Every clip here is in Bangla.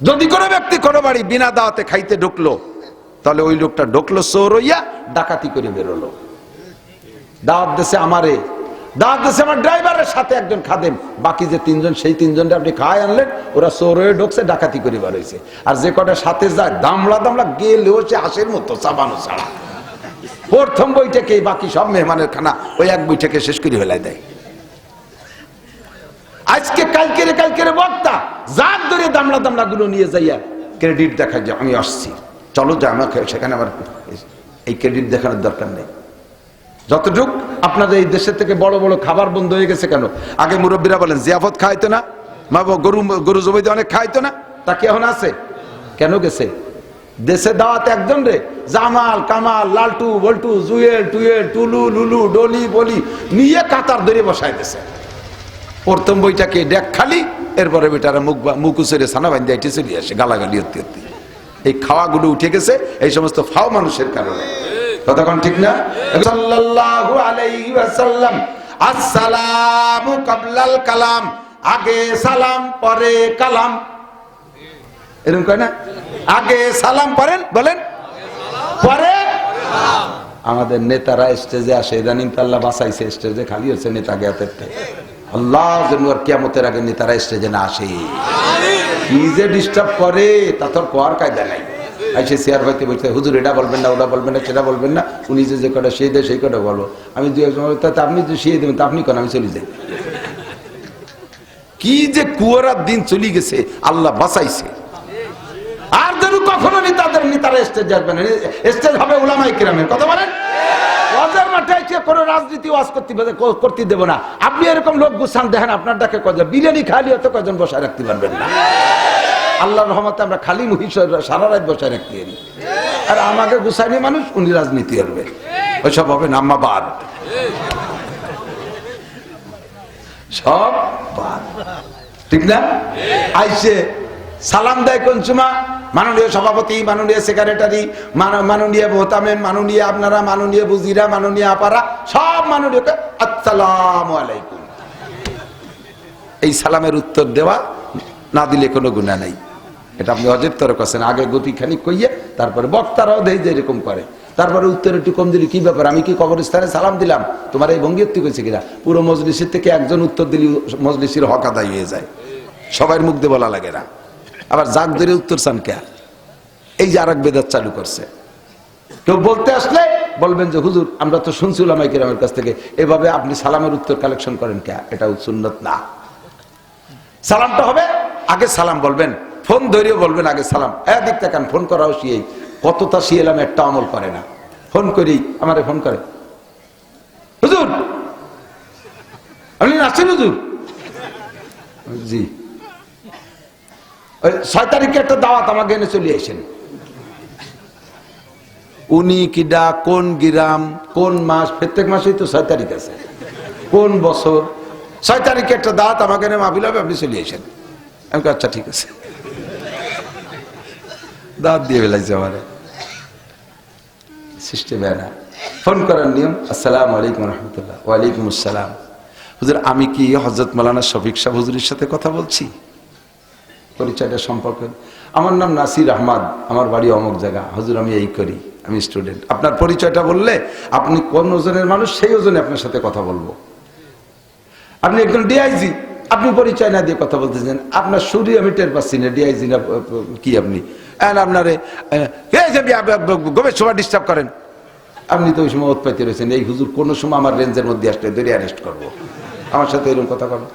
যদি কোনো ব্যক্তি কোনো বাড়ি বিনা দাওয়াতে খাইতে ঢুকলো, তাহলে ওই লোকটা ঢুকলো চোর হইয়া, ডাকাতি করে বেরোলো। দাওয়াত দেশে আমারে, দাওয়াত দেশে আমার ড্রাইভারের সাথে একজন খাদেম, বাকি যে তিনজন, সেই তিনজনটা আপনি খাওয়াই আনলেন, ওরা চোর হয়ে ঢুকছে, ডাকাতি করে বেরোইছে। আর যে কটা সাথে যায় দামলা দামলা গেলেও সে হাসির মতো চাবানো ছাড়া। প্রথম বইটাকে বাকি সব মেহমানের খানা ওই এক বইটাকে শেষ করে ফেলাই দেয়। আজকে কালকের বক্তা যার ধরে দামলা দামলা গুলো নিয়ে যাইয়া ক্রেডিট দেখা যায়, আমি আসছি, চলো যা, আমাকে সেখানে আমার এই ক্রেডিট দেখানোর দরকার নেই। যতটুক আপনাদের এই দেশের থেকে বড় বড় খাবার বন্ধ হয়ে গেছে কেন? আগে মুরব্বীরা বলেন জিয়াফত খাইতো না, মা গরু জবাইতে অনেক খাইতো না, তা কি এখন আছে? কেন গেছে? দেশে দাওয়াতে একজন রে জামাল কামাল লালটু বল্টু জুয়েল টুয়েল টুলু লুলু ডলি বলি নিয়ে কাতার ধরে বসাই দিয়েছে। প্রথম বইটাকে ডেক খালি, এরপরে বেটারা মুখ উচেরে ছানা বান্ধে এটি চলে আসে গালাগালি হতে হতে। এই খাওয়াগুলো উঠে গেছে এই সমস্ত ফাও মানুষের কারণে। কতক্ষণ ঠিক না? সাল্লাল্লাহু আলাইহি ওয়াসাল্লাম আসসালামু কাবলাল কালাম, আগে সালাম পরে কালাম, এরকম কয় না? আগে সালাম পড়েন, বলেন পরে। আমাদের নেতারা স্টেজে আসে, ইদানিং তো আল্লাহ বাঁচাইছে, স্টেজে খালি হচ্ছে নেতা জ্ঞাতের থেকে। আল্লাহ যেন আর কিয়ামতের আগে নেতারা স্টেজে না আসে। কি যে ডিস্টার্ব করে তা তোর কোয়ার কায়দা নাই। আইসে চেয়ার হইতে বলছে, হুজুর এটা বলবেন না, ওটা বলবেন না, সেটা বলবেন না, উনি যে কটা সেই দেয় সেই কটা বলো। আমি দু একজন আপনি যদি শিয়ে দেবেন তা আপনি কেন, আমি চলে যাই। কি যে কুয়ারার দিন চলে গেছে, আল্লাহ বাঁচাইছে। আর যেন কখনো তাদের নেতারা স্টেজ আসবে না, স্টেজ হবে উলামায়ে কিরামের। কথা বলেন, ওয়াজের মাঠে এসে কোনো রাজনীতি ওয়াজ করতে দেব না। আপনি এরকম লোক গুছান দেখেন, আপনার ডাকে কজন বিরিয়ানি খালি হতো, কজন বসায় রাখতে পারবেন না। আল্লাহর রহমতে আমরা খালি মুহি সারা রাত বসায় রাখতে পারি। আর আমাকে গুছাইনি মানুষ, উনি রাজনীতি করবে, ওইসব হবে না। আম্মা বাদ, সব বাদ, ঠিক না? আইসে সালাম দেয় কোন সময়? মাননীয় সভাপতি, মাননীয় সেক্রেটারি, মাননীয় মোহতামেম, মাননীয় আপনারা, মাননীয় বুজিরা, মাননীয় আপারা, সব মাননীয় আসসালামু আলাইকুম। এই সালামের উত্তর দেওয়া না দিলে কোনো গুনাহ নাই। এটা আপনি অজেব তরে করছেন। আগে গতি খানিক কইয়ে তারপরে বক্তারাও দেয় যে এরকম করে, তারপরে উত্তর একটু কম দিলি, কি ব্যাপার আমি কি কবরস্থানে সালাম দিলাম, তোমার এই ভঙ্গি তুই কইছে কিনা? পুরো মজলিসের থেকে একজন উত্তর দিলি মজলিসের হক আদায় হয়ে যায়, সবার মুখ দিয়ে বলা লাগে না। আবার জাগ ধরে উত্তর চান কে? এই যে আরেক বেদাত চালু করছে। কেউ বলতে আসলে বলবেন যে হুজুর আমরা তো শুনছি উলামায়ে কিরামের কাছ থেকে, এভাবে আপনি সালামের উত্তর কালেকশন করেন কে? এটা সুন্নাত না। সালামটা হবে আগে সালাম বলবেন, ফোন ধরেও বলবেন আগে সালাম। দেখতে কান ফোন করাও শিয়েই কতটা শিয়েলাম, একটা আমল করে না। ফোন করি, আমারে ফোন করে, হুজুর আপনি আসছেন? হুজুর জি, 6 তারিখে একটা দাওয়াত আমাকে এনে চলে আসেন। উনি কিডা, কোন গ্রাম, কোন মাস? প্রত্যেক মাসেই তো 6 তারিখ আছে। কোন বছর? 6 তারিখে একটা দাওয়াত আমাকে এনে মাহফিল হবে, আপনি চলে আসেন। আমি আচ্ছা ঠিক আছে, দাওয়াত দিয়ে ফেলাইছে আমারে। সিস্টেম না, ফোন করার নিয়ম আসসালামু আলাইকুম রহমতুল্লাহ। ওয়ালাইকুম আসসালাম। হুজুর আমি কি হযরত মাওলানা শফিক সাহেব হুজুরের সাথে কথা বলছি? পরিচয়টা সম্পর্কে, আমার নাম নাসির আহমদ, আমার বাড়ি অমুক জায়গা। হুজুর আমি এই করি, আমি স্টুডেন্ট। আপনার পরিচয়টা বললে আপনি কোন ওজনের মানুষ সেই ওজনে আপনার সাথে কথা বলবো। আপনি একজন ডিআইজি, আপনি পরিচয় না দিয়ে কথা বলতেছেন, আপনার সুরই আমি টের পাচ্ছি না ডিআইজি না কি। আপনি আপনারে গোবের সময় ডিস্টার্ব করেন। আপনি তো ওই সময় উৎপাইতে রয়েছেন, এই হুজুর কোনো সময় আমার রেঞ্জের মধ্যে আসলে ধরে অ্যারেস্ট করবো। আমার সাথে এরকম কথা বলেন,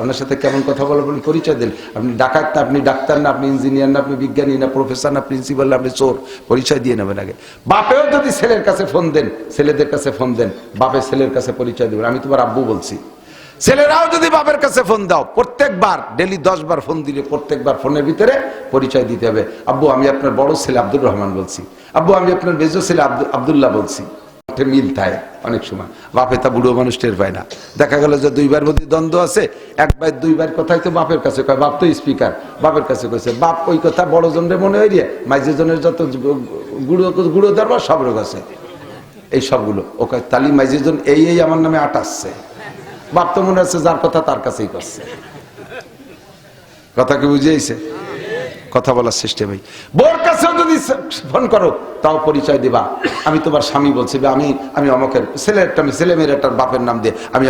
আপনার সাথে কেমন কথা বলে বলেন, পরিচয় দেন। আপনি ডাকাত না, আপনি ডাক্তার না, আপনি ইঞ্জিনিয়ার না, আপনি বিজ্ঞানী না, প্রফেসর না, প্রিন্সিপাল না, আপনি চোর, পরিচয় দিয়ে নেবেন আগে। বাপেও যদি ছেলের কাছে ফোন দেন, ছেলেদের কাছে ফোন দেন, বাপে ছেলের কাছে পরিচয় দেবেন, আমি তোমার আব্বু বলছি। ছেলেরাও যদি বাপের কাছে ফোন দাও, প্রত্যেকবার ডেলি 10 বার ফোন দিলে প্রত্যেকবার ফোনের ভিতরে পরিচয় দিতে হবে। আব্বু আমি আপনার বড় ছেলে আব্দুর রহমান বলছি, আব্বু আমি আপনার মেজো ছেলে আব্দুল্লাহ বলছি। মিল থাকে অনেক সময়, বাপে তা বুড়ো মানুষ টের পায় না। দেখা গেল যে 2 বার মধ্যে দ্বন্দ্ব আছে, 1 বার 2 বার কথাই তো বাপের কাছে কয়, বাপ তো স্পিকার, বাপের কাছে কইছে, বাপ ওই কথা বড় জনের মনে হয় রে, মাইজে জনের যত গুঁড়ো দরবার সব রোগ আছে, এই সবগুলো ও কয় তালি মাইজে জন এই আমার নামে আটাচ্ছে। বাপ তো মনে হচ্ছে যার কথা তার কাছেই করছে। কথা কি বুঝিয়েছে? কথা বলার সিস্টেম। বোর কাছেও যদি ফোন করো তাও পরিচয় দিবা, আমি তোমার স্বামী বলছি, আমি অমকের ছেলে মেয়ের একটা বাপের নাম দিয়ে আমি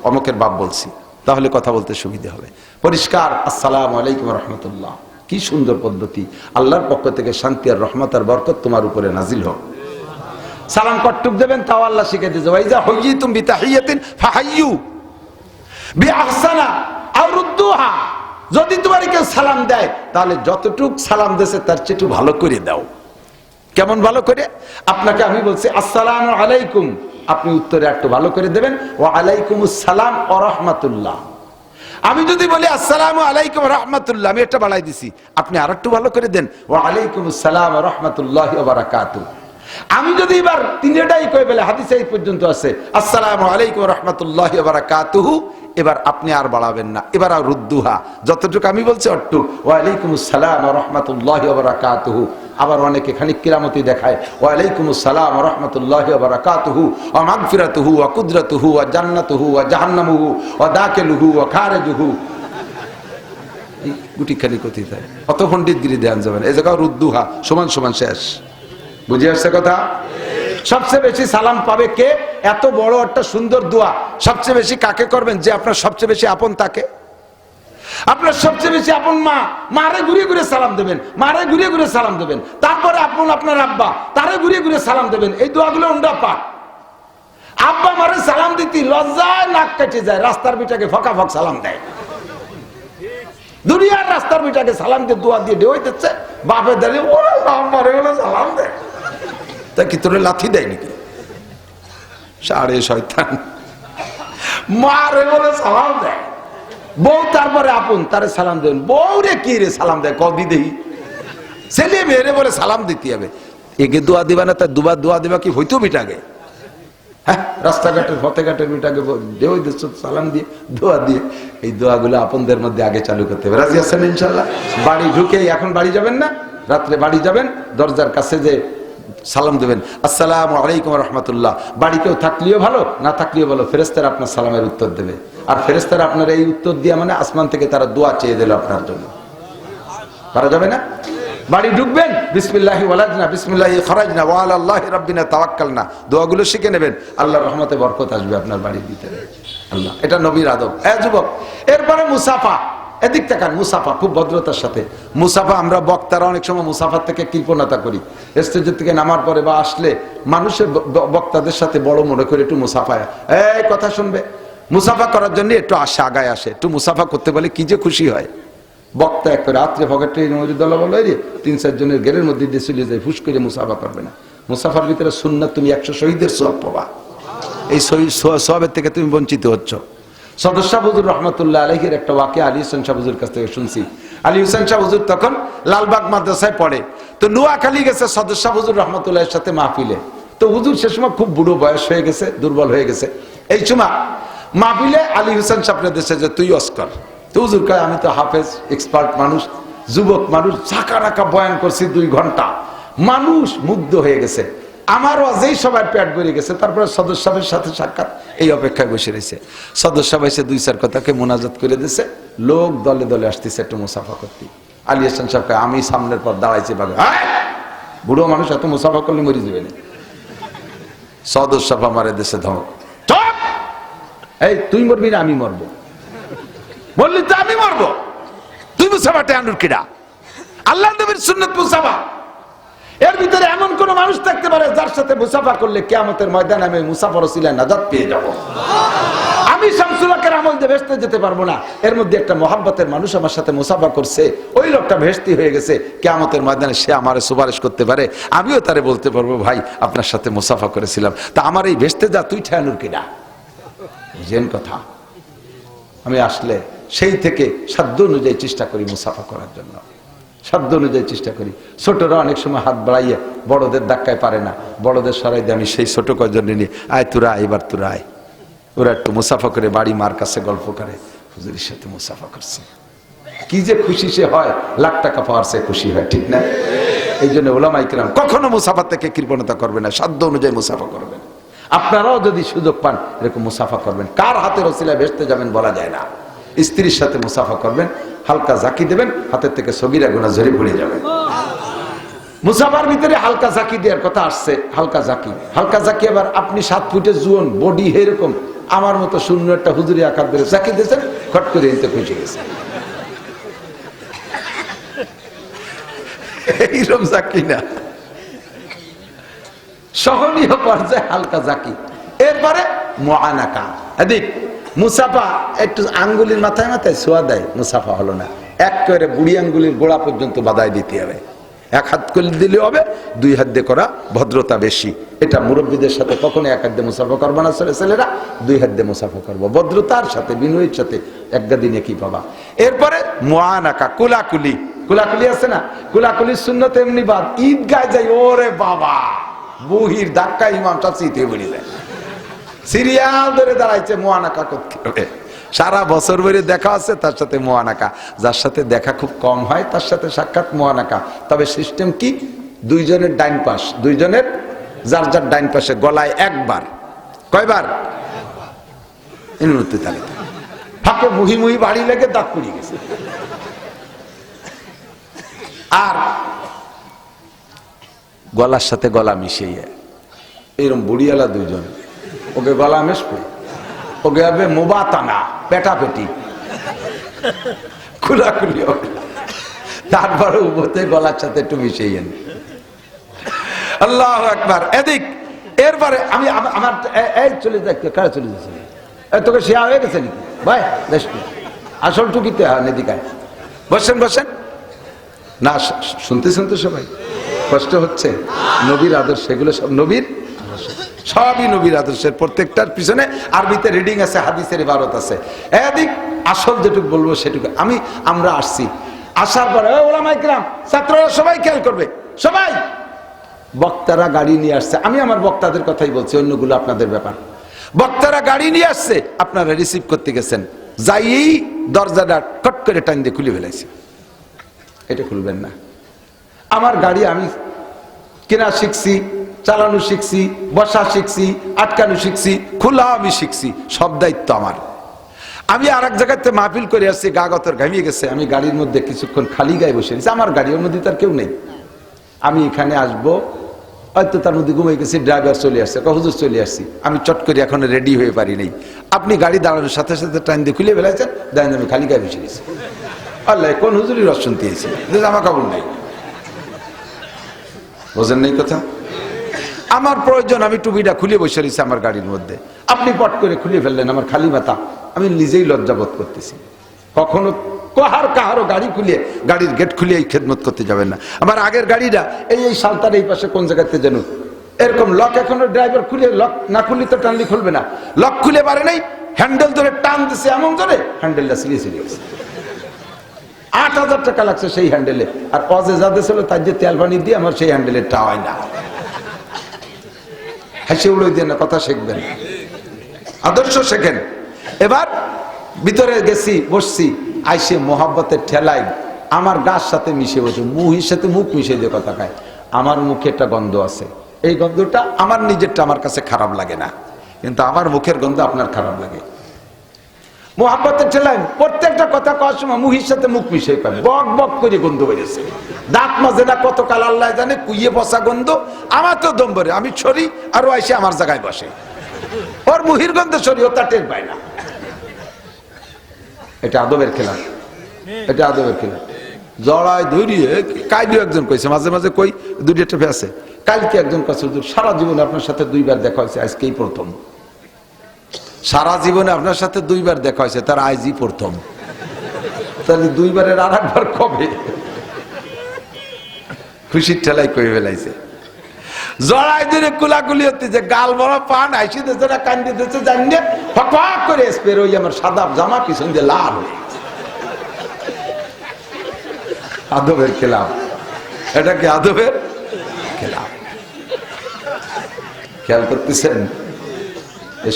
অমকের বাপ বলছি, তাহলে কথা বলতে সুবিধা হবে। পরিষ্কার আসসালামু আলাইকুম রহমতুল্লাহ, কি সুন্দর পদ্ধতি। আল্লাহর পক্ষ থেকে শান্তি আর রহমত আর বরকত তোমার উপরে নাজিল হোক। সালাম কটুক দেবেন তাও আল্লাহ শিখে দিয়েছে, ওয়াইজা হুইয়িতুম বিতাহিয়াতিন ফাহাইয়ু বিআহসানা আও রুদ্দুহা। যদি তোমার কেউ সালাম দেয় তাহলে যতটুক সালাম দেছে তার চেয়ে একটু ভালো করে দাও। কেমন ভালো করে? আপনাকে আমি বলছি আসসালামু আলাইকুম, আপনি উত্তরে একটু ভালো করে দেবেন ওয়া আলাইকুমুস সালাম ওয়া রাহমাতুল্লাহ। আমি যদি বলি আসসালামু আলাইকুম ওয়া রাহমাতুল্লাহ, আমি এটা বাড়াই দিছি, আপনি আরেকটু ভালো করে দেন ওয়া আলাইকুমুস সালাম ওয়া রাহমাতুল্লাহি ওয়া বারাকাতুহু। আমি যদি এবার তিনটাই কই বলে, হাদিসে এই পর্যন্ত আছে আসসালামু আলাইকুম ওয়া রাহমাতুল্লাহি ওয়া বারাকাতুহু, এবার আপনি আর বাড়াবেন না, এবার আর রুদ্দুহা, যতটুকু আমি বলছি অট্টু ওয়া আলাইকুমুস সালাম ওয়া রাহমাতুল্লাহি ওয়া বারাকাতুহু। আবার অনেকে খানিক কিরামতি দেখায় ওয়া আলাইকুমুস সালাম ওয়া রাহমাতুল্লাহি ওয়া বারাকাতুহু ওয়া মাগফিরাতুহু ওয়া কুদরাতুহু ওয়া জান্নাতুহু ওয়া জাহান্নামুহু ওয়া দাখিলুহু ওয়া খারিজুহু। এই গুটি খালি কথি থাকে, অত পণ্ডিতগিরি দেন যাবেন, এই জায়গা রুদ্দুহা সমান সমান শেষ। বুঝে আসছে কথা? সবচেয়ে বেশি সালাম পাবে কে? এত বড় একটা সুন্দর দোয়া সবচেয়ে বেশি কাকে করবেন? যে আপনার সবচেয়ে বেশি আপন তাকে। আপনার সবচেয়ে বেশি আপন মা, মারে ঘুরিয়ে ঘুরে সালাম দেবেন, মারে ঘুরিয়ে ঘুরে সালাম দেবেন। তারপরে আপন আপনার আব্বা, তারে ঘুরিয়ে ঘুরে সালাম দেবেন। এই দোয়াগুলো উন্ডা পা। আব্বা মারে সালাম দিতে লজ্জায় নাক কেটে যায়, রাস্তার বিটাকে ফকা ফক সালাম দেয়। দুনিয়ার রাস্তার বিটাকে সালাম দিয়ে দোয়া দিয়ে ঢেউ দিচ্ছে, বাপে দাঁড়িয়ে ওরে মারে বলে সালাম দেয়। তা কি তোরে লাথি দেয় নাকি? সাড়ে শয়তান, মারে বলে সালাম দেয়। বউ তারপরে আপন, তারে সালাম দেবেন। বউ রে কি রে সালাম দেয় কদি দেই? ছেলে মেয়েরে বলে সালাম দিতে হবে। একে দোয়া দিবা না, তার দুবার দোয়া দিবা কি হইতো বিটাকে? হ্যাঁ, রাস্তাঘাটের ফতেঘাটের বিটাকে ঢেউ দিচ্ছ সালাম দিয়ে দোয়া দিয়ে। এই দোয়াগুলো আপনদের মধ্যে আগে চালু করতে হবে। রাজি আছেন ইনশাল্লাহ? বাড়ি ঢুকে, এখন বাড়ি যাবেন না, রাত্রে বাড়ি যাবেন, দরজার কাছে যে সালাম দেবেন আসসালামু আলাইকুম রহমতুল্লাহ। বাড়ি কেউ থাকলেও ভালো, না থাকলেও ভালো, ফেরেশতারা আপনার সালামের উত্তর দেবে। আর ফেরেশতারা আপনার এই উত্তর দিয়ে মানে আসমান থেকে তারা দোয়া চেয়ে দিল আপনার জন্য। পারা যাবে না? বাড়ি ঢুকবেন বিসমিল্লাহি ওয়ালাদনা বিসমিল্লাহি খরাজনা ওয়া আলাল্লাহি রাব্বিনা তাওয়াক্কালনা, দোয়াগুলো শিখে নেবেন, আল্লাহর রহমতে বরকত আসবে আপনার বাড়ির ভিতরে। আল্লাহ, এটা নবীর আদব। যুবক, এরপরে মুসাফা, এদিক তাকান, মুসাফা খুব ভদ্রতার সাথে। মুসাফা আমরা বক্তারা অনেক সময় মুসাফার থেকে কৃপণতা করি। স্টেজের থেকে নামার পরে বা আসলে মানুষের বক্তাদের সাথে বড় মনে করে একটু মুসাফায় এই কথা শুনবে, মুসাফা করার জন্য একটু আসে, আগায় আসে, একটু মুসাফা করতে বলে কি যে খুশি হয়। বক্তা এক রাত্রে ভগটে মজুদুল্লাহ বলে ৩-৪ জনের গেরের মধ্যে দিয়ে চলে যায়, ফুস করে মুসাফা করবে না। মুসাফার ভিতরে সুন্নাত, তুমি 100 শহীদের সওয়াব পাবা। এই সওয়াবের থেকে তুমি বঞ্চিত হচ্ছ। সদস্য হুজুর রহমতুল্লাহ আলাইহির একটা ওয়াকিয়া আলী হোসেন শাহ হুজুর কাছ থেকে শুনছি। আলী হোসেন শাহ হুজুর তখন লালবাগ মাদ্রাসায় পড়ে, তো নোয়াখালী গেছে সদস্য হুজুর রহমতুল্লাহের সাথে মাহফিলে। তো হুজুর সে সময় খুব বুড়ো বয়স হয়ে গেছে, দুর্বল হয়ে গেছে। এই সময় মাহফিলে আলী হোসেন সাহেবের দেশে যে তুই অস্কর, তো হুজুর কয় আমি তো হাফেজ, এক্সপার্ট মানুষ, যুবক মানুষ, ঝাঁকা রাখা বয়ান করছি 2 ঘন্টা, মানুষ মুগ্ধ হয়ে গেছে। আমারও যেই সবার পেট ভরে গেছে। তারপরে সদস্য সাহেবের সাথে সাক্ষাৎ, এই অপেক্ষায় বসে রয়েছে। সদস্য সাহেব এসে 2-4 কথাকে মোনাজাত করে দিয়েছে, লোক দলে দলে আসতেছে একটু মুসাফা করতে। আলী হাসান সাহেবকে আমি সামনের পর দাঁড়াইছি, ভাবে বুড়ো মানুষ এত মুসাফা করলে মরি যাবে না। সদস্য সাহেব আমার দেশে ধমক, এই তুই মরবি না আমি মরবো? বললি তো আমি মরবো, তুই মুসাফাতে আনুর কিরা? আল্লাহ নবীর সুন্নাত মুসাফা। এর ভিতরে এমন কোন মানুষ থাকতে পারে যার সাথে মুসাফা করলে কিয়ামতের ময়দানে আমি মুসাফার ওসিলায় নাজাত পেয়ে যাব। আমি শামসুল হকের আমল দিয়ে ভেস্তে যেতে পারবো না, এর মধ্যে একটা মহাব্বতের মানুষ আমার সাথে মুসাফা করছে, ওই লোকটা ভেস্তি হয়ে গেছে, কিয়ামতের ময়দানে সে আমারে সুপারিশ করতে পারে, আমিও তারে বলতে পারবো ভাই আপনার সাথে মুসাফা করেছিলাম, তা আমার এই ভেস্তে যা তুই ঠেয়ানুর কিনা। বুঝেন কথা? আমি আসলে সেই থেকে সাধ্য অনুযায়ী চেষ্টা করি মুসাফা করার জন্য, সাধ্য অনুযায়ী চেষ্টা করি। ছোটরা অনেক সময় হাত বাড়াইয়ে বড়দের ধাক্কায় পারে না, বড়দের সরাই দিয়ে আমি সেই ছোট কয়েকজন নিয়ে আয় তোরা এবার তোরা আয়, ওরা একটু মুসাফা করে বাড়ি মার কাছে গল্প করে হুজুরের সাথে মুসাফা করছে, কি যে খুশি সে হয়, লাখ টাকা পাওয়ার সে খুশি হয়, ঠিক না? এই জন্য ওলামায়ে কেরাম কখনো মুসাফা থেকে কৃপণতা করবে না, সাধ্য অনুযায়ী মুসাফা করবেন। আপনারাও যদি সুযোগ পান এরকম মুসাফা করবেন। কার হাতের ওসিলায় ভেস্তে যাবেন বলা যায় না। স্ত্রীর সাথে মুসাফা করবেন, হালকা জাকি দেবেন, হাতের থেকে সগীরা গুনাহ ঝরে পড়ে যাবে। মুসাফার ভিতরে হালকা জাকি দেওয়ার কথা আসছে। হালকা জাকি আবার আপনি 7 ফুটের জুয়ন বডি এরকম আমার মতো শূন্য একটা হুজুরি আকার ধরে জাকি দিয়েছেন, খট করে এনতে পৌঁছে গেছে। এইরকম জাকি না, সহনীয় পর্যায়ে হালকা জাকি। এরপরে মুআনাকা, এদিক মুসাফা একটু আঙ্গুলির মাথায় মাথায় ছোঁয়া দেয়, মুসাফা হলো না। একেবারে বুড়ি আঙ্গুলির গোড়া পর্যন্ত বাধায় দিতে হবে। 1 হাত করে দিলে হবে, 2 হাত দিয়ে করা ভদ্রতা বেশি। এটা মুরব্বীদের সাথে কখনো 1 হাত দিয়ে মুসাফা করবো না, ছেলেরা 2 হাত দিয়ে মুসাফা করবো, ভদ্রতার সাথে বিনয়ের সাথে। একটা দিনে কি পাবা। এরপরে মুআনাকা, কুলাকুলি আছে না, কুলাকুলির সুন্নত এমনি বাদ। ঈদগায় যাই, ওরে বাবা, বুহির ধাক্কা ইমাম চাচিতে বেড়ে যায়, সিরিয়াল ধরে দাঁড়াইছে মুআনাকা করতে হবে। সারা বছর ধরে দেখা আছে তার সাথে মুআনাকা, যার সাথে দেখা খুব কম হয় তার সাথে সাক্ষাৎ মুআনাকা। তবে সিস্টেম কি, 2 জনের ডাইন পাশ, 2 জনের যার যার ডাইন পাশে গলায় একবার, কয়বার, ইনুতি তালে ফাঁকে মুহি বাড়ি লেগে দাঁত পড়ে গেছে। আর গলার সাথে গলা মিশিয়ে এরকম বুড়িয়ালা 2 জন, ওকে গলা মেশবে, ওকে হবে মুবাতানা, পেটাপেটি, খুলাখুলি হবে। তারপরে উভতে গলার সাথে একটু মিশিয়ে নেন। আল্লাহু আকবার। এদিক এরপরে আমি আমার এই চলে যাই, কারা চলে যাচ্ছে, তোকে শেয়া হয়ে গেছে নাকি ভাই, দেশ আসল টুকিতে হয় এদিকায়। বসেন না, শুনতে সবাই কষ্ট হচ্ছে। নবীর আদর্শ, এগুলো সব নবীর, সবই নবীর আদর্শের। প্রত্যেকটার পিছনে আরবিতে রিডিং আছে, হাদিসের ইবারত আছে। এদিক আসল যেটুকু বলবো সেটুকু। আমরা আসছি, আসার পরে ওলামায়ে কেরাম, ছাত্ররা সবাই খেয়াল করবে, সবাই বক্তারা গাড়ি নিয়ে আসছে। আমি আমার বক্তাদের কথাই বলছি, অন্যগুলো আপনাদের ব্যাপার। বক্তারা গাড়ি নিয়ে আসছে, আপনারা রিসিভ করতে গেছেন, যাইয়েই দরজাটা কট করে টান দিয়ে খুলে ফেলাইছে। এটা খুলবেন না। আমার গাড়ি আমি কেনা শিখছি, চালানো শিখছি, বসা শিখছি, আটকানো শিখছি, খোলা আমি শিখছি, সব দায়িত্ব আমার। আমি আর এক জায়গাতে মাহফিল করে আসছি, গা গতর ঘামিয়ে গেছে, আমি গাড়ির মধ্যে কিছুক্ষণ খালি গায়ে বসে গেছি। আমার গাড়ির মধ্যে তার কেউ নেই। আমি এখানে আসবো, হয়তো তার মধ্যে ঘুমিয়ে গেছি, ড্রাইভার চলে আসছে, হুজুর চলে আসছি, আমি চট করে এখন রেডি হয়ে পারি নাই। আপনি গাড়ি দাঁড়ানোর সাথে সাথে টাইম দিয়ে খুলে ফেলাইছেন, দেখেন আমি খালি গায়ে বসে গেছি। আল্লাহ, কোন হুজুরি রস শুনতে এসেছি, জামা কাপড় নাই, বোঝেন নাই কথা। আমার প্রয়োজন, আমি টুপিটা খুলে বসে রয়েছি আমার গাড়ির মধ্যে, আপনি পট করে খুলে ফেললেন, আমার খালি মাথা, আমি নিজেই লজ্জাবোধ করতেছি। কখনো কাহারও গাড়ি খুলে, গাড়ির গেট খুলে এই খেদমত করতে যাবেন না। আমার আগের গাড়িটা এই সালতার এই পাশে কোন জায়গাতে যেন এরকম লক, এখনো ড্রাইভার খুলে, লক না খুললে তো টানলে খুলবে না, লক খুলে পারে নাই, হ্যান্ডেল ধরে টান দিছে, এমন ধরে হ্যান্ডেলটা সিরিয়ে গেছে। 8,000 টাকা লাগছে সেই হ্যান্ডেলে, আর অজে যাদের ছিল তার যে তেল পানি দিয়ে আমার সেই হ্যান্ডেলের টা হয় না। হাসি উড়ে দিয়ে না, কথা শিখবেন, আদর্শ শেখেন। এবার ভিতরে গেছি, বসছি, আইসে মোহাব্বতের ঠেলাই আমার গাছ সাথে মিশে বসে, মুহির সাথে মুখ মিশে দিয়ে কথা খায়। আমার মুখে একটা গন্ধ আছে, এই গন্ধটা আমার নিজেরটা আমার কাছে খারাপ লাগে না, কিন্তু আমার মুখের গন্ধ আপনার খারাপ লাগে। মোহাব্বতের ঠেলাই প্রত্যেকটা কথা কওয়ার সময় মুহির সাথে মুখ মিশে পায়, বক বক করে গন্ধ বেরিয়েছে, দাঁত মাজে না, কতকাল আল্লাহ জানে, কুইয়ে বসা গন্ধ। আমার তো দম ভরে, আমি ছড়ি আর ও এসে আমার জায়গায় বসে, ওর মুহির গন্ধ ছড়ি, ও তা টের পায় না। এটা আদবের খেলা, এটা আদবের খেলা। জড়ায় ধরিয়ে কাইদু একজন কইছে, মাঝে মাঝে কই, 2টা টেপে আছে। কালকে একজন কাছে, সারা জীবনে আপনার সাথে 2বার দেখা হয়েছে, আজকেই প্রথম। সারা জীবনে আপনার সাথে 2বার দেখা হয়েছে, তার আজই প্রথম। তাহলে 2বারের আর একবার কবে? খুশির ঠেলাই কই ফেলাইছে। জড়াই ধরে কুলাকুলি হতে, যে গাল বড় পান আইসি দিচ্ছে না, কান্দি দিচ্ছে, জানিয়ে ফক করে স্পের ওই আমার সাদা জামা পিছন দিয়ে লাল হয়ে গেছে। আদবের খেলাম, এটা কি আদবের খেলাম? খেয়াল করতেছেন?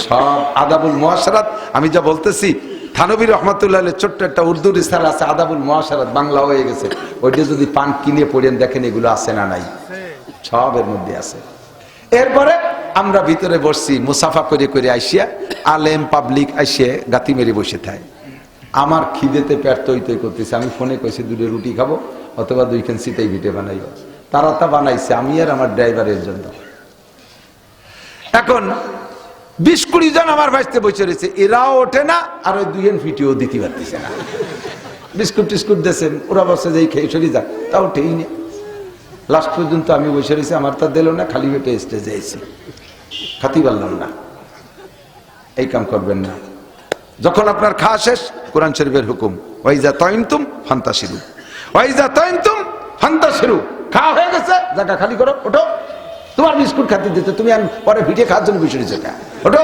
সব আদাবুল মুআশারাত। আমি যা বলতেছি, থানবী রহমাতুল্লাহ ছোট্ট একটা উর্দু রিসালা আছে, আদাবুল মুআশারাত, বাংলা হয়ে গেছে। ওইটা যদি পান কিনে পড়েন, দেখেন এগুলো আছে না নাই, সব এর মধ্যে আছে। এরপরে আমরা ভিতরে বসছি, মুসাফা করে করে আইসিয়া, আলেম পাবলিক আইসিয়ে গাতি মেরে বসে থাকে। আমার খিদেতে পেট তৈ তৈ করতেছে, আমি ফোনে কইছি 2 রুটি খাবো অথবা 2 খান সিটাই ভিটে বানাইব। তারা তা বানাইছে আমি আর আমার ড্রাইভারের জন্য। এখন 20-20 জন আমার ভাইতে বসে রয়েছে, এরাও ওঠে না আর ওই 2 খান ফিটিও দিতে পারতেছে না। বিস্কুট টিস্কুট দিয়েছেন, ওরা বসে যে খেয়ে সরি যাক, তাও উঠেই না। লাস্ট পর্যন্ত আমি বসে রয়েছি, আমার তা দিল না, খালি পেটে স্টেজে আইছি, খাতি পারলাম না। এই কাম করবেন না। যখন আপনার খাওয়া শেষ, কোরআন শরীফের হুকুম, ওয়াইজা তাইমতুম ফান্তাশিরু, ওয়াইজা তাইমতুম ফান্তাশিরু। খাওয়া হয়ে গেছে, জায়গা খালি করো, ওঠো। তোমার বিস্কুট খাতে দিতে, তুমি পরে ভিটে খাওয়ার জন্য বসে রয়েছে, ওঠো।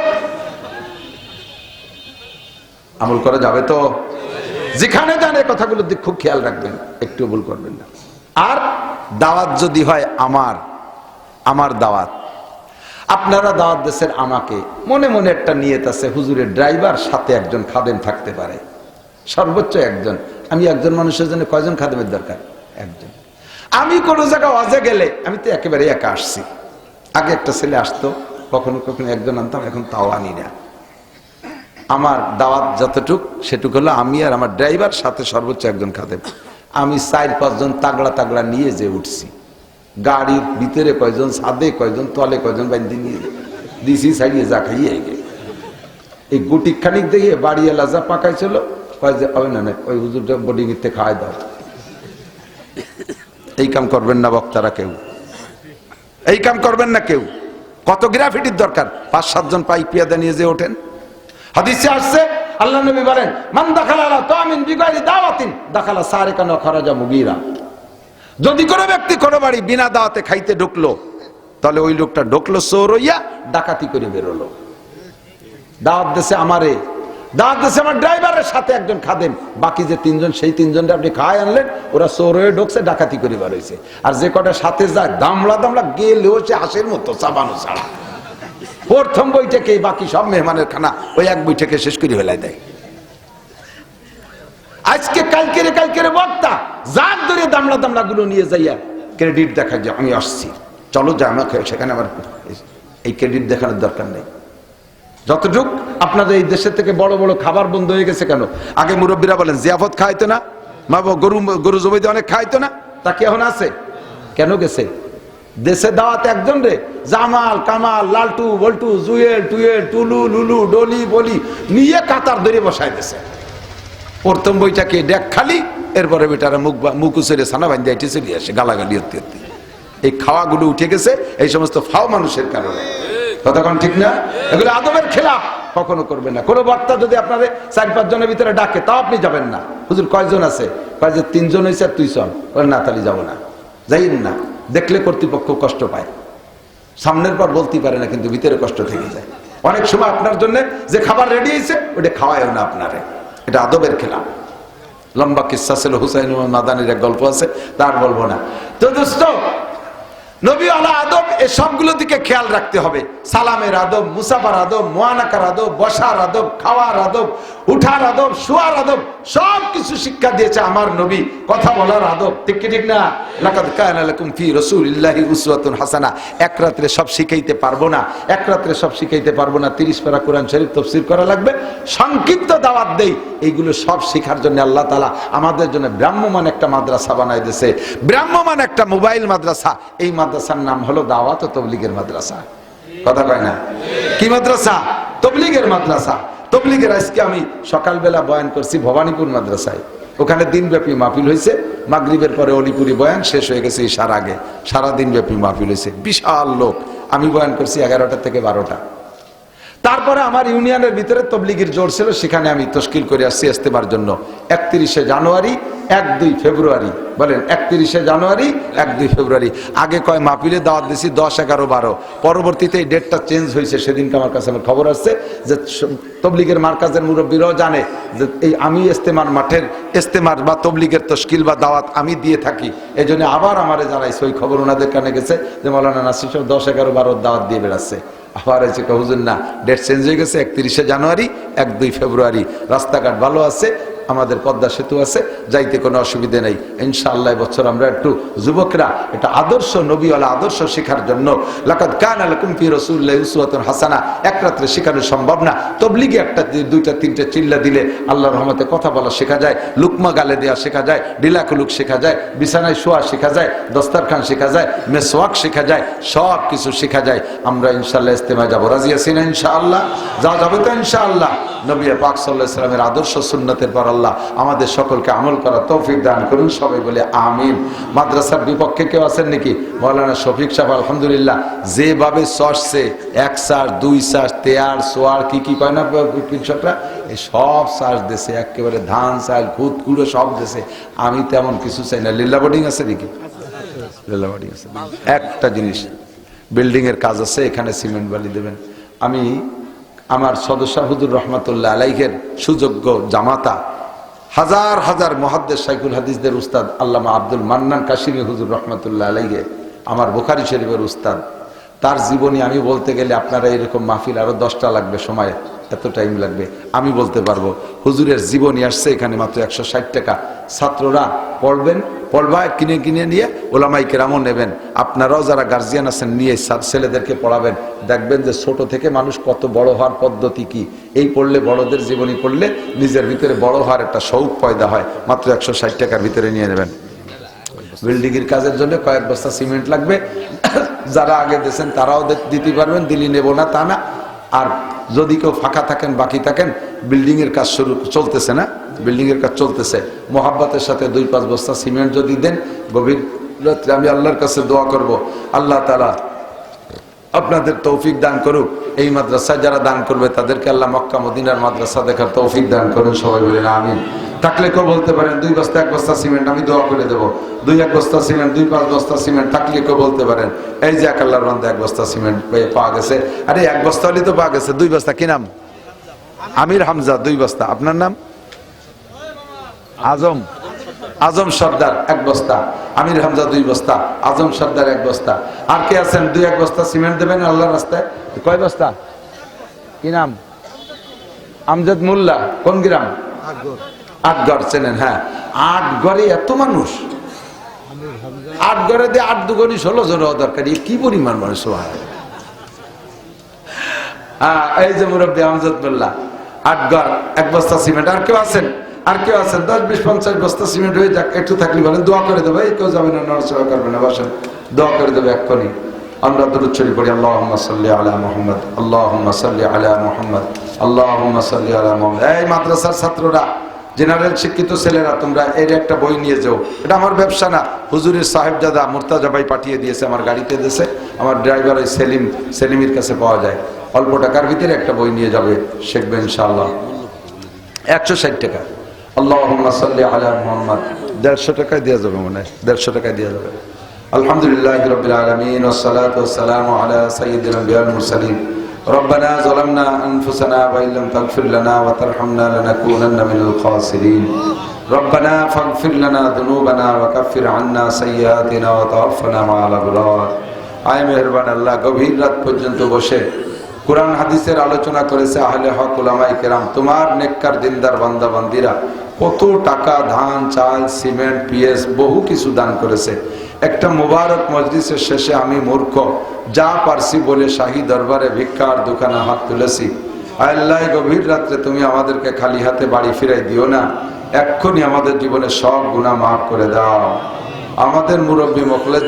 আমল করা যাবে তো? যেখানে যান এই কথাগুলোর দিক খুব খেয়াল রাখবেন, একটু ভুল করবেন না। আর দাওয়াত যদি হয় আমার দাওয়াত, আপনারা দাওয়াত দেশের, আমাকে মনে মনে একটা নিয়ত আছে, হুজুরের ড্রাইভার সাথে একজন খাদেম থাকতে পারে, সর্বোচ্চ একজন। আমি একজন মানুষের জন্য কয়জন খাদেমের দরকার? একজন। আমি কোনো জায়গায় ওয়াজে গেলে আমি তো একেবারে একা আসছি। আগে একটা ছেলে আসতো, কখনো কখনো একজন আনতাম, এখন তাও আনি না। আমার দাওয়াত যতটুক সেটুক হলো আমি আর আমার ড্রাইভার সাথে সর্বোচ্চ একজন খাদেম। আমি 4-5 জন তাগড়া তাগড়া নিয়ে যে উঠছি, গাড়ির ভিতরে কয়জন, ছাদে কয়জন, তলে কয়জন বাইন্ধে নিয়ে দিছি, ছাড়িয়ে যা খাইয়ে গে। এই গুটি খানিক দিয়ে বাড়ি এলা যা পাকাইছিল, কয় যে না ওই হুজুরটা বডি নিতে খাওয়াই দাও। এই কাম করবেন না বক্তারা কেউ, এই কাম করবেন না কেউ। কত গ্রাফিটির দরকার? 5-7 জন পাইক পিয়াদা নিয়ে যে ওঠেন। হাদিসে আসছে, আল্লাহ নবী বলেন, মান দাখালা আলা তামিন বিগাইরি দাওয়াতিন দাখালা সারিকান ওয়া খারাজা মুগীরা। যদি কোনো ব্যক্তি কোনো বাড়ি বিনা দাওয়াতে খাইতে ঢুকলো, তাহলে ওই লোকটা ঢুকলো চোর হইয়া, ডাকাতি করে বেরোলো। দাওয়াত দেশে আমারে, দাওয়াত দেশে আমার ড্রাইভারের সাথে একজন খাদেম, বাকি যে 3 জন, সেই 3 জনটা আপনি খাওয়াই আনলেন, ওরা চোর হয়ে ঢুকছে, ডাকাতি করে বার হয়েছে। আর যে কটা সাথে যায়, দামলা দামলা গেলেও সে হাসির মতো চাবানো ছাড়া। প্রথম বইটাকে, বাকি সব মেহমানের খানা ওই এক বইটাকে শেষ করে ফেলাই দেয়। আজকে কালকের বক্তা যার ধরে দামলা দামলা গুলো নিয়ে যাইয়া ক্রেডিট দেখায় যে আমি আসছি, চলো যা আমাকে সেখানে। আমার এই ক্রেডিট দেখানোর দরকার নেই। যতটুক আপনাদের এই দেশের থেকে বড় বড় খাবার বন্ধ হয়ে গেছে কেন? আগে মুরব্বীরা বলেন জিয়াফত খাইতো না, গরু জবাইতে অনেক খাইতো না, তা কি এখন আছে? কেন গেছে? দেশে দাওয়াত একজন রে, জামাল কামাল লালটু বল্টু জুয়েল টুয়েল টুলু লুলু ডলি বলি নিয়ে কাতার ধরে বসাই দিয়েছে। প্রথম বইটাকে ডেক খালি, এরপরে বেটারা মুখ উচেরে ছানা বান্ধে এটি চলে আসে গালাগালি হতে হতে। এই খাওয়াগুলো উঠে গেছে এই সমস্ত ফাও মানুষের কারণে। কতক্ষণ ঠিক না? এগুলো আদবের খেলাফ, কখনো করবে না। কোনো বক্তা যদি আপনার 4-5 জনের ভিতরে ডাকে, তাও আপনি যাবেন না। হুজুর কয়জন আছে? কয় যে 3 জন হয়েছে আর তুই চল। না তাহলে যাবো না, যাইন না। দেখলে কর্তৃপক্ষ কষ্ট পায়, সামনের পর বলতে পারে না, কিন্তু ভিতরে কষ্ট থেকে যায়। অনেক সময় আপনার জন্য যে খাবার রেডি হয়েছে ওটা খাওয়ায়ও না আপনারে, এটা আদবের খেলা। লম্বা কিসসা ছিল, হুসাইন মাদানির এক গল্প আছে, তার বলবো না। তো দোস্ত, নবী আলা আদব, এই সবগুলো দিকে খেয়াল রাখতে হবে। সালামের আদব, মুসাফার আদব, মুআনাকার আদব, বসার আদব, খাওয়ার আদব, উঠার আদব, শোয়ার আদব, সব কিছু শিক্ষা দিয়েছে আমার নবী। কথা বলার আদব, ঠিক কি ঠিক না? লাকাদ কানা লাকুম ফি রাসূলিল্লাহি উসওয়াতুন হাসানাহ। এক রাত্রে সব শিখাইতে পারবো না, এক রাত্রে সব শিখাইতে পারবো না। 30 পারা কোরআন শরীফ তাফসীর করা লাগবে, সংক্ষিপ্ত দাওয়াত দেই। এইগুলো সব শেখার জন্য আল্লাহ তাআলা আমাদের জন্য ব্রাহ্মমান একটা মাদ্রাসা বানাই দিয়েছে, ব্রাহ্মমান একটা মোবাইল মাদ্রাসা। এই মাদ্রাসার নাম হলো দাওয়াত ও তাবলীগের মাদ্রাসা। কথা কয় না? কি মাদ্রাসা? তাবলীগের মাদ্রাসা। তাবলীগের আজকে আমি সকালবেলা বয়ান করছি ভবানীপুর মাদ্রাসায়, ওখানে দিনব্যাপী মাহফিল হয়েছে। মাগরিবের পরে অলিপুরি বয়ান শেষ হয়ে গেছে ঈশার আগে, সারা দিনব্যাপী মাহফিল হয়েছে, বিশাল লোক। আমি বয়ান করছি 11টা থেকে 12টা। তারপরে আমার ইউনিয়নের ভিতরে তবলিগের জোর ছিল, সেখানে আমি তশকিল করে আসছি ইস্তেমার জন্য। 31শে জানুয়ারি, 1-2 ফেব্রুয়ারি, বলেন 31শে জানুয়ারি, 1-2 ফেব্রুয়ারি। আগে কয় মাহফিলে দাওয়াত দিছি 10, 11, 12, পরবর্তীতে এই ডেটটা চেঞ্জ হয়েছে। সেদিনকে আমার কাছে আমার খবর আসছে যে তবলিগের মার্কাজের মুরব্বীরাও জানে যে এই আমি ইস্তেমার মাঠের ইস্তেমার বা তবলিগের তশকিল বা দাওয়াত আমি দিয়ে থাকি। এই জন্য আবার আমারে জানাইছে, ওই খবর ওনাদের কানে গেছে যে মাওলানা নাসির সাহেব 10, 11, 12 দাওয়াত দিয়ে বেড়াচ্ছে। আবার এসে হুজুর না, ডেট চেঞ্জ হয়ে গেছে, 31শে জানুয়ারি, 1-2 ফেব্রুয়ারি। রাস্তাঘাট ভালো আছে, আমাদের পদ্মা সেতু আছে, যাইতে কোনো অসুবিধা নেই ইনশাআল্লাহ। বছর আমরা একটু যুবকরা এটা আদর্শ নবীওয়ালা আদর্শ শেখার জন্য, লাকাদ কানা লাকুম ফি রাসূলিল্লাহি উসওয়াতুন হাসানা, এক রাত্রে শেখানো সম্ভব না। তবলিগে একটা দুইটা তিনটা চিল্লা দিলে আল্লাহর রহমতে কথা বলা শেখা যায়, লুকমা গালে দেওয়া শেখা যায়, ডিলাকুলুক শেখা যায়, বিছানায় শোয়া শেখা যায়, দস্তারখান শেখা যায়, মেসওয়াক শেখা যায়, সব কিছু শেখা যায়। আমরা ইনশাআল্লাহ ইস্তেমায় যাবো, রাজি আছি না ইনশাআল্লাহ? যা যাবে তো ইনশাআল্লাহ। নবী পাক সাল্লাল্লাহু আলাইহি ওয়াসাল্লামের আদর্শ সুন্নতের পর আল্লাহ আমাদের সকলকে আমল করার তৌফিক দান করুন, সবাই বলে আমিন। মাদ্রাসার বিপক্ষে কেউ আছেন নাকি? মাওলানা শফিক সাহেব আলহামদুলিল্লাহ যেভাবে চষছে, 1 চাষ 2 চাষ তেয়ার সোয়ার কি কি কয় না কৃষকরা, এই সব চাষ দেশে একেবারে ধান চাল খুদ কুড়ো সব দেশে। আমি তেমন কিছু চাই না। লিল্লা বোর্ডিং আছে নাকি? লিল্লা বোর্ডিং আছে। একটা জিনিস, বিল্ডিং এর কাজ আছে, এখানে সিমেন্ট বালি দেবেন। আমি আমার সদস্য হুজুর রহমাতুল্লাহ আলাইহির সুযোগ্য জামাতা, হাজার হাজার মুহাদ্দিস শাইখুল হাদিসদের উস্তাদ আল্লামা আব্দুল মান্নান কাশিমি হুজুর রহমাতুল্লাহ আলাইহি, আমার বুখারী শরীফের উস্তাদ, তার জীবনী আমি বলতে গেলে আপনারা এরকম মাহফিল আরো 10টা লাগবে, সময় এত টাইম লাগবে। আমি বলতে পারবো হুজুরের জীবনী আসছে এখানে মাত্র 160 টাকা। ছাত্ররা পড়বেন, পড়বা কিনে কিনে নিয়ে ওলামাই কেরামও নেবেন। আপনারাও যারা গার্জিয়ান আছেন নিয়ে ছেলেদেরকে পড়াবেন। দেখবেন যে ছোট থেকে মানুষ কত বড় হওয়ার পদ্ধতি কি। এই পড়লে, বড়দের জীবনী পড়লে নিজের ভিতরে বড় হওয়ার একটা শৌক পয়দা হয়। মাত্র 160 টাকার ভিতরে নিয়ে নেবেন। বিল্ডিং এর কাজের জন্য কয়েক বস্তা সিমেন্ট লাগবে। যারা আগে দিয়েছেন তারাও দিতে পারবেন, দিলি নেব না তা না। আর যদি কেউ ফাঁকা থাকেন, বাকি থাকেন, বিল্ডিং এর কাজ শুরু চলতেছে না, বিল্ডিং এর কাজ চলতেছে, মোহাব্বতের সাথে 2-5 বস্তা সিমেন্ট যদি দেন, গভীর রাত্রে আমি আল্লাহর কাছে দোয়া করব, আল্লাহ তাআলা আপনাদের তৌফিক দান করুক। এই মাদ্রাসায় যারা দান করবে তাদেরকে আল্লাহ মক্কা মদিনার মাদ্রাসা দেখার তৌফিক দান করুন, সবাই বলেন আমিন। থাকলে কেউ বলতে পারেন 2 বস্তা 1 বস্তা সিমেন্ট আমি দোয়া করে দেবো। 2-1 বস্তা সিমেন্ট, 2-5 বস্তা সিমেন্ট থাকলে কেউ বলতে পারেন। এই যে এক আল্লাহর বান্দা 1 বস্তা সিমেন্ট পাওয়া গেছে। আরে 1 বস্তা হলেই তো পাওয়া গেছে। 2 বস্তা কি নাম? আমির হামজা 2 বস্তা। আপনার নাম? আজম, আজম সর্দার 1 বস্তা। আমির হামজা 2 বস্তা, আজম সর্দার 1 বস্তা। আর কে আছেন 2-1 বস্তা সিমেন্ট দেবেন আল্লাহর রাস্তায়? কয় বস্তা? কি নাম? আমজাদ মোল্লা। কোন গ্রাম? আটগড়। চেনেন? হ্যাঁ, আটগড়ে এত মানুষ। আটগড়ে দিয়ে 8 দুগুণী 16 জন হওয়া দরকার। কি পরিমাণ মানুষ হয়। এই যে মুরব্বী আমজাদ মোল্লা, আটগড় 1 বস্তা সিমেন্ট। আর কেউ আছেন? আর কেউ আছেন? 10-20-50 বস্তা সিমেন্ট হয়ে যাক, একটু থাকলে বলেন, দোয়া করে দেবো। এই কেউ যাবে না, নড়াচড়া করবে না, বসেন, দোয়া করে দেবো এক্ষুনি। আমরা দুরূদ শরীফ পড়ি, আল্লাহুম্মা সাল্লি আলা মুহাম্মদ, আল্লাহুম্মা সাল্লি আলা মুহাম্মদ, আল্লাহুম্মা সাল্লি আলা মুহাম্মদ। এই মাদ্রাসার ছাত্ররা, জেনারেল শিক্ষিত ছেলেরা, তোমরা এর একটা বই নিয়ে যাও। এটা আমার ব্যবসা না, হুজুরের সাহেবজাদা মুর্তাজা ভাই পাঠিয়ে দিয়েছে, আমার গাড়িতে দিয়েছে। আমার ড্রাইভার ওই সেলিমের কাছে পাওয়া যায়। অল্প টাকার ভিতরে একটা বই নিয়ে যাবে, শিখবে ইনশাআল্লাহ। 160 টাকা। আল্লাহুম্মা সাল্লি আলা মুহাম্মদ 150 টাকায় দেওয়া যাবে, মনে হয় 150 টাকায় দেওয়া যাবে। আলহামদুলিল্লাহি রাব্বিল আলামিন ওয়াস সালাতু ওয়াস সালামু আলা সাইয়্যিদিল আমবিয়া ওয়াল মুরসালিন। ربنا ظلمنا أنفسنا وإن لم تغفر لنا وترحمنا لنكونن من الخاسرين. ربنا فاغفر لنا ذنوبنا وكفر عنا سيئاتنا وتوفنا مع الأبرار. আয় মেহেরবান আল্লাহ, গভীর রাত পর্যন্ত বসে কোরআন হাদিসের আলোচনা করেছে আহলে হক উলামায়ে কেরাম। তোমার নেককার দিনদার বান্দা বান্দিরা কত টাকা, ধান, চাল, সিমেন্ট, পিএস বহু কিছু দান করেছে। একটা মুবারক মজলিসের শেষে আমি মূর্খ যা পারছি বলে শাহী দরবারে ভিক্ষার দোকানে হাত তুলেছি। আল্লাহ, গভীর রাত্রে তুমি আমাদেরকে খালি হাতে বাড়ি ফিরাই দিও না। এক্ষুনি আমাদের জীবনে সব গুনাহ মাফ করে দাও। আমাদের মুরব্বী মুখলেস